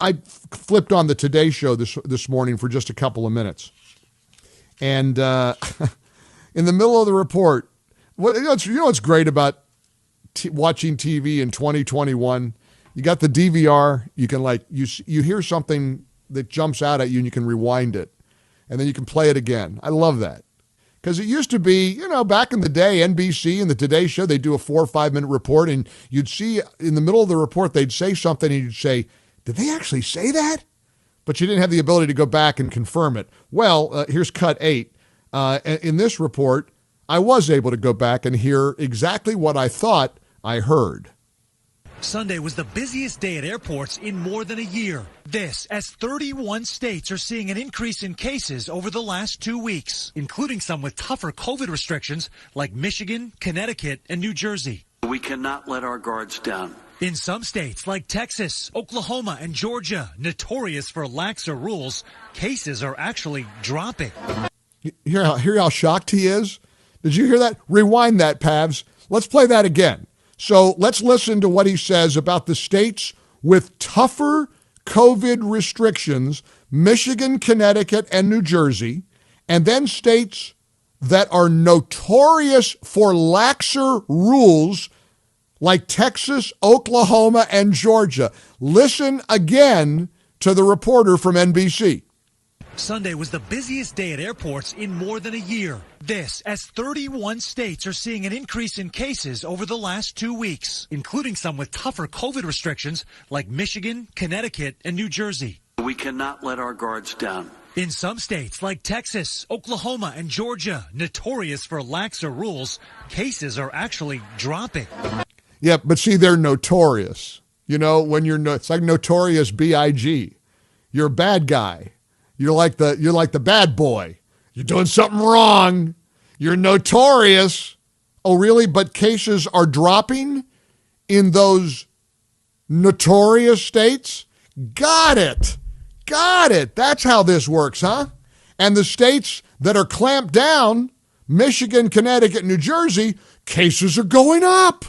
I flipped on the Today Show this morning for just a couple of minutes. And in the middle of the report, what's great about watching TV in 2021? You got the DVR. You can you hear something that jumps out at you and you can rewind it. And then you can play it again. I love that. Because it used to be, back in the day, NBC and the Today Show, they'd do a 4 or 5 minute report, and you'd see in the middle of the report, they'd say something, and you'd say, did they actually say that? But you didn't have the ability to go back and confirm it. Well, here's cut 8. In this report, I was able to go back and hear exactly what I thought I heard. Sunday was the busiest day at airports in more than a year. This as 31 states are seeing an increase in cases over the last 2 weeks, including some with tougher COVID restrictions like Michigan, Connecticut, and New Jersey. We cannot let our guards down. In some states like Texas, Oklahoma, and Georgia, notorious for laxer rules, cases are actually dropping. Hear how shocked he is? Did you hear that? Rewind that, Pavs. Let's play that again. So let's listen to what he says about the states with tougher COVID restrictions, Michigan, Connecticut, and New Jersey, and then states that are notorious for laxer rules like Texas, Oklahoma, and Georgia. Listen again to the reporter from NBC. Sunday was the busiest day at airports in more than a year. This as 31 states are seeing an increase in cases over the last 2 weeks, including some with tougher COVID restrictions like Michigan, Connecticut, and New Jersey. We cannot let our guards down. In some states like Texas, Oklahoma, and Georgia, notorious for laxer rules, cases are actually dropping. Yeah, but see, they're notorious. When it's like Notorious B.I.G. You're a bad guy. You're like the bad boy. You're doing something wrong. You're notorious. Oh, really? But cases are dropping in those notorious states? Got it. That's how this works, huh? And the states that are clamped down, Michigan, Connecticut, New Jersey, cases are going up.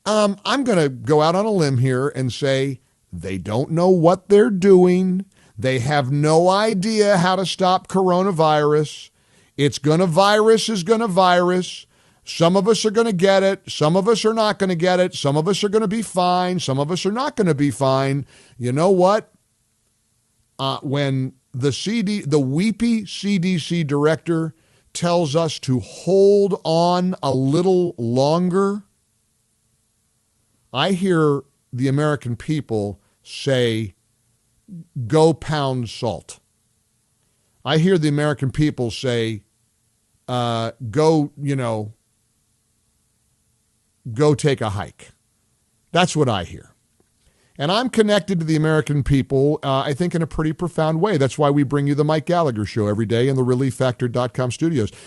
I'm going to go out on a limb here and say they don't know what they're doing. They have no idea how to stop coronavirus. It's going to virus is going to virus. Some of us are going to get it. Some of us are not going to get it. Some of us are going to be fine. Some of us are not going to be fine. You know what? When the weepy CDC director tells us to hold on a little longer, I hear the American people say, go pound salt. I hear the American people say, go take a hike. That's what I hear. And I'm connected to the American people, I think, in a pretty profound way. That's why we bring you the Mike Gallagher Show every day in the ReliefFactor.com studios.